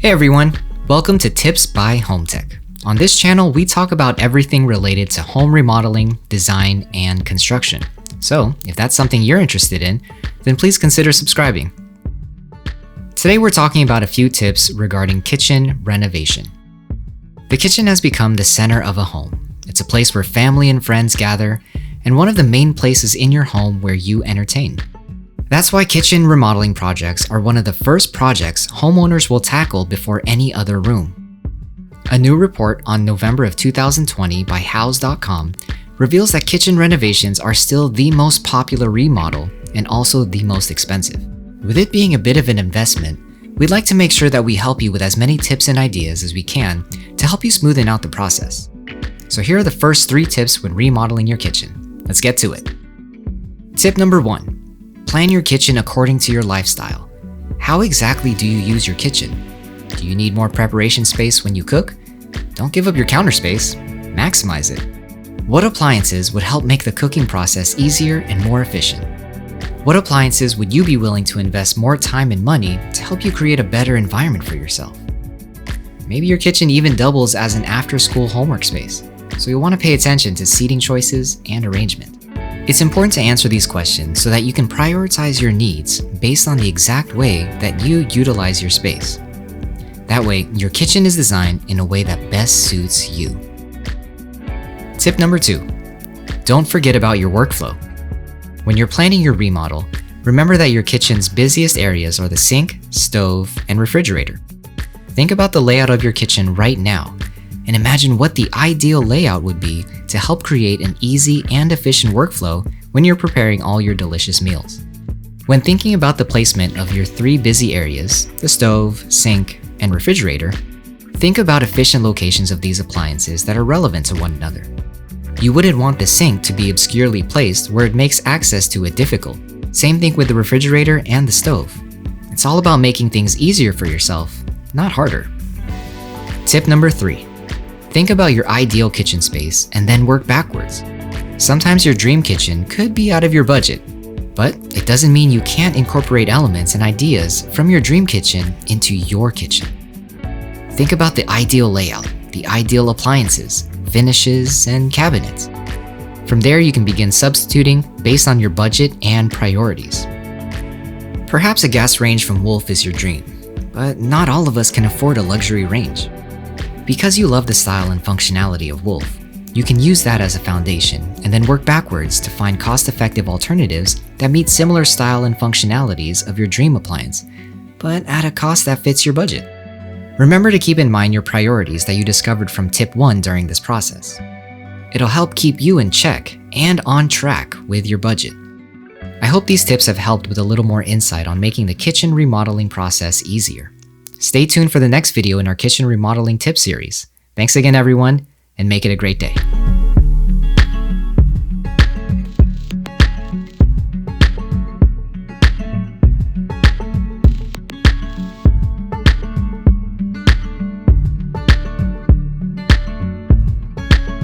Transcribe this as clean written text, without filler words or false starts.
Hey everyone, welcome to Tips by Home Tech. On this channel, we talk about everything related to home remodeling, design, and construction. So, if that's something you're interested in, then please consider subscribing. Today we're talking about a few tips regarding kitchen renovation. The kitchen has become the center of a home. It's a place where family and friends gather, and one of the main places in your home where you entertain. That's why kitchen remodeling projects are one of the first projects homeowners will tackle before any other room. A new report on November of 2020 by House.com reveals that kitchen renovations are still the most popular remodel and also the most expensive. With it being a bit of an investment, we'd like to make sure that we help you with as many tips and ideas as we can to help you smoothen out the process. So here are the first 3 tips when remodeling your kitchen. Let's get to it. Tip number 1. Plan your kitchen according to your lifestyle. How exactly do you use your kitchen? Do you need more preparation space when you cook? Don't give up your counter space. Maximize it. What appliances would help make the cooking process easier and more efficient? What appliances would you be willing to invest more time and money to help you create a better environment for yourself? Maybe your kitchen even doubles as an after-school homework space, so you'll want to pay attention to seating choices and arrangement. It's important to answer these questions so that you can prioritize your needs based on the exact way that you utilize your space. That way, your kitchen is designed in a way that best suits you. Tip number 2. Don't forget about your workflow. When you're planning your remodel, remember that your kitchen's busiest areas are the sink, stove, and refrigerator. Think about the layout of your kitchen right now, and imagine what the ideal layout would be to help create an easy and efficient workflow when you're preparing all your delicious meals. When thinking about the placement of your 3 busy areas, the stove, sink, and refrigerator, think about efficient locations of these appliances that are relevant to one another. You wouldn't want the sink to be obscurely placed where it makes access to it difficult. Same thing with the refrigerator and the stove. It's all about making things easier for yourself, not harder. Tip number 3. Think about your ideal kitchen space and then work backwards. Sometimes your dream kitchen could be out of your budget, but it doesn't mean you can't incorporate elements and ideas from your dream kitchen into your kitchen. Think about the ideal layout, the ideal appliances, finishes, and cabinets. From there, you can begin substituting based on your budget and priorities. Perhaps a gas range from Wolf is your dream, but not all of us can afford a luxury range. Because you love the style and functionality of Wolf, you can use that as a foundation and then work backwards to find cost-effective alternatives that meet similar style and functionalities of your dream appliance, but at a cost that fits your budget. Remember to keep in mind your priorities that you discovered from tip 1 during this process. It'll help keep you in check and on track with your budget. I hope these tips have helped with a little more insight on making the kitchen remodeling process easier. Stay tuned for the next video in our kitchen remodeling tip series. Thanks again, everyone, and make it a great day.